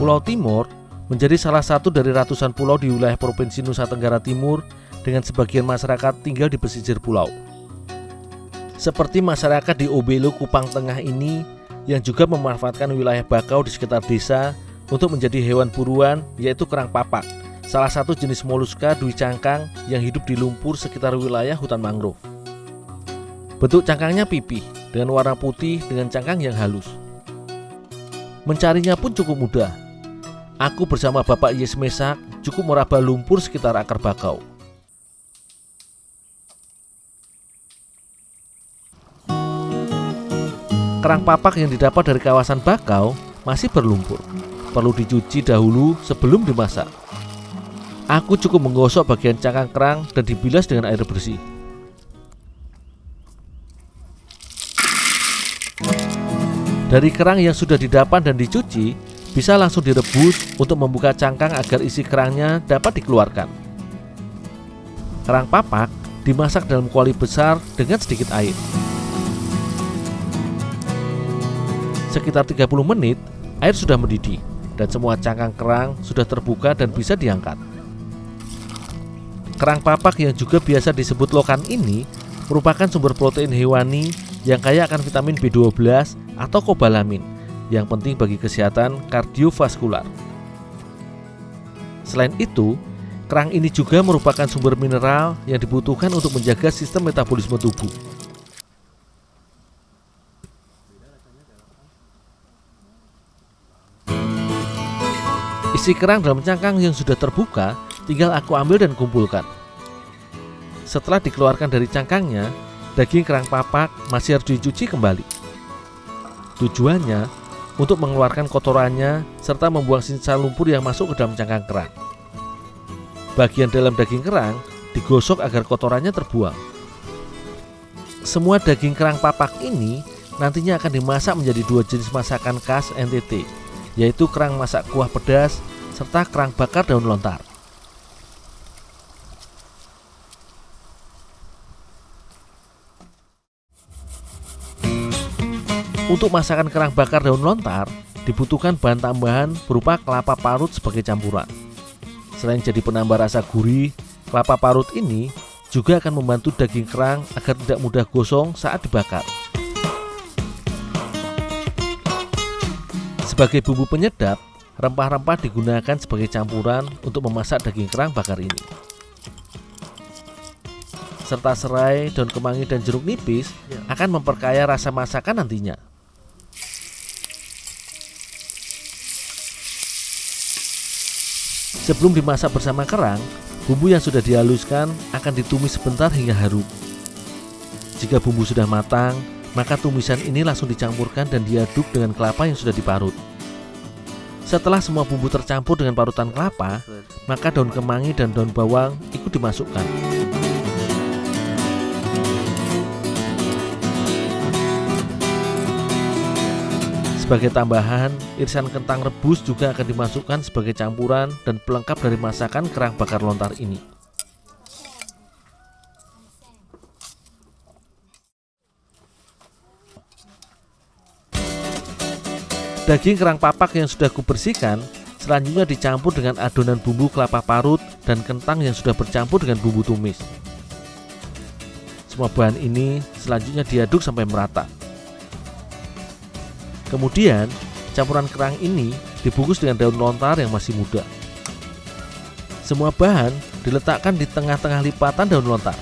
Pulau Timor menjadi salah satu dari ratusan pulau di wilayah Provinsi Nusa Tenggara Timur dengan sebagian masyarakat tinggal di pesisir pulau. Seperti masyarakat di Obelo Kupang Tengah ini yang juga memanfaatkan wilayah bakau di sekitar desa untuk menjadi hewan buruan, yaitu kerang papak, salah satu jenis moluska dui cangkang yang hidup di lumpur sekitar wilayah hutan mangrove. Bentuk cangkangnya pipih dengan warna putih dengan cangkang yang halus. Mencarinya pun cukup mudah. Aku bersama Bapak Yes Mesak cukup meraba lumpur sekitar akar bakau. Kerang papak yang didapat dari kawasan bakau masih berlumpur. Perlu dicuci dahulu sebelum dimasak. Aku cukup menggosok bagian cangkang kerang dan dibilas dengan air bersih. Dari kerang yang sudah didapat dan dicuci, bisa langsung direbus untuk membuka cangkang agar isi kerangnya dapat dikeluarkan. Kerang papak dimasak dalam kuali besar dengan sedikit air. Sekitar 30 menit, air sudah mendidih dan semua cangkang kerang sudah terbuka dan bisa diangkat. Kerang papak yang juga biasa disebut lokan ini merupakan sumber protein hewani yang kaya akan vitamin B12 atau kobalamin yang penting bagi kesehatan kardiovaskular. Selain itu, kerang ini juga merupakan sumber mineral yang dibutuhkan untuk menjaga sistem metabolisme tubuh. Isi kerang dalam cangkang yang sudah terbuka tinggal aku ambil dan kumpulkan. Setelah dikeluarkan dari cangkangnya, daging kerang papak masih harus dicuci kembali. Tujuannya untuk mengeluarkan kotorannya serta membuang sisa lumpur yang masuk ke dalam cangkang kerang. Bagian dalam daging kerang digosok agar kotorannya terbuang. Semua daging kerang papak ini nantinya akan dimasak menjadi dua jenis masakan khas NTT, yaitu kerang masak kuah pedas serta kerang bakar daun lontar. Untuk masakan kerang bakar daun lontar dibutuhkan bahan tambahan berupa kelapa parut sebagai campuran. Selain jadi penambah rasa gurih, kelapa parut ini juga akan membantu daging kerang agar tidak mudah gosong saat dibakar. Sebagai bumbu penyedap, rempah-rempah digunakan sebagai campuran untuk memasak daging kerang bakar ini. Serta serai, daun kemangi, dan jeruk nipis akan memperkaya rasa masakan nantinya. Sebelum dimasak bersama kerang, bumbu yang sudah dihaluskan akan ditumis sebentar hingga harum. Jika bumbu sudah matang, maka tumisan ini langsung dicampurkan dan diaduk dengan kelapa yang sudah diparut. Setelah semua bumbu tercampur dengan parutan kelapa, maka daun kemangi dan daun bawang ikut dimasukkan. Sebagai tambahan, irisan kentang rebus juga akan dimasukkan sebagai campuran dan pelengkap dari masakan kerang bakar lontar ini. Daging kerang papak yang sudah kubersihkan selanjutnya dicampur dengan adonan bumbu kelapa parut dan kentang yang sudah bercampur dengan bumbu tumis. Semua bahan ini selanjutnya diaduk sampai merata. Kemudian, campuran kerang ini dibungkus dengan daun lontar yang masih muda. Semua bahan diletakkan di tengah-tengah lipatan daun lontar.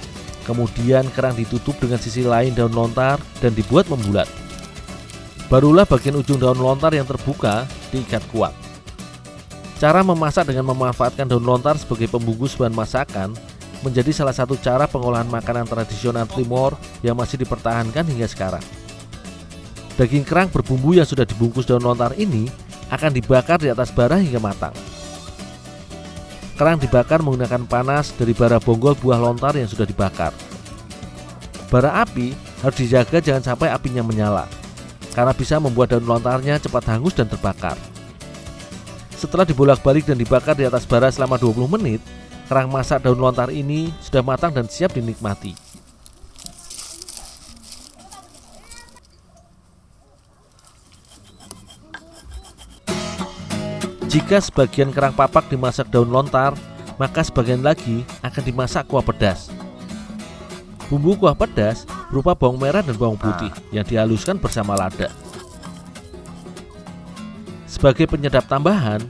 Kemudian kerang ditutup dengan sisi lain daun lontar dan dibuat membulat. Barulah bagian ujung daun lontar yang terbuka diikat kuat. Cara memasak dengan memanfaatkan daun lontar sebagai pembungkus bahan masakan menjadi salah satu cara pengolahan makanan tradisional Timor yang masih dipertahankan hingga sekarang. Daging kerang berbumbu yang sudah dibungkus daun lontar ini akan dibakar di atas bara hingga matang. Kerang dibakar menggunakan panas dari bara bonggol buah lontar yang sudah dibakar. Bara api harus dijaga jangan sampai apinya menyala, karena bisa membuat daun lontarnya cepat hangus dan terbakar. Setelah dibolak-balik dan dibakar di atas bara selama 20 menit, kerang masak daun lontar ini sudah matang dan siap dinikmati. Jika sebagian kerang papak dimasak daun lontar, maka sebagian lagi akan dimasak kuah pedas. Bumbu kuah pedas berupa bawang merah dan bawang putih yang dihaluskan bersama lada. Sebagai penyedap tambahan,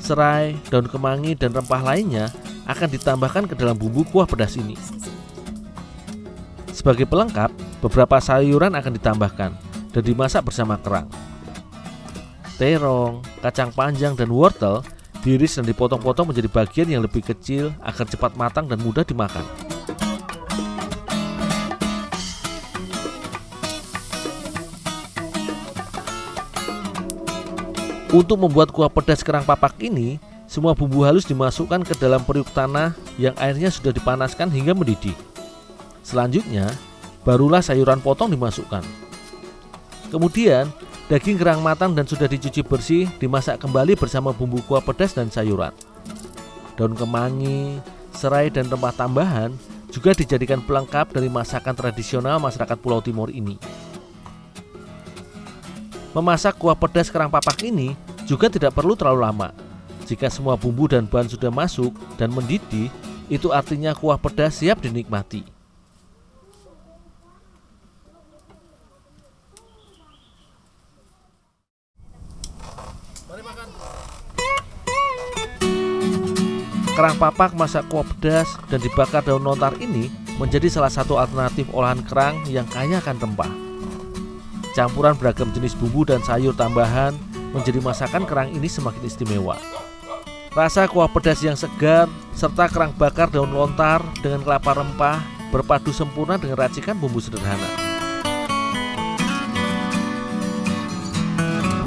serai, daun kemangi, dan rempah lainnya akan ditambahkan ke dalam bumbu kuah pedas ini. Sebagai pelengkap, beberapa sayuran akan ditambahkan dan dimasak bersama kerang. Terong, kacang panjang, dan wortel diiris dan dipotong-potong menjadi bagian yang lebih kecil agar cepat matang dan mudah dimakan. Untuk membuat kuah pedas kerang papak ini, semua bumbu halus dimasukkan ke dalam periuk tanah yang airnya sudah dipanaskan hingga mendidih. Selanjutnya, barulah sayuran potong dimasukkan. Kemudian, daging kerang matang dan sudah dicuci bersih dimasak kembali bersama bumbu kuah pedas dan sayuran. Daun kemangi, serai, dan rempah tambahan juga dijadikan pelengkap dari masakan tradisional masyarakat Pulau Timur ini. Memasak kuah pedas kerang papak ini juga tidak perlu terlalu lama. Jika semua bumbu dan bahan sudah masuk dan mendidih, itu artinya kuah pedas siap dinikmati. Kerang papak masak kuah pedas dan dibakar daun lontar ini menjadi salah satu alternatif olahan kerang yang kaya akan rempah. Campuran beragam jenis bumbu dan sayur tambahan menjadi masakan kerang ini semakin istimewa. Rasa kuah pedas yang segar serta kerang bakar daun lontar dengan kelapa rempah berpadu sempurna dengan racikan bumbu sederhana.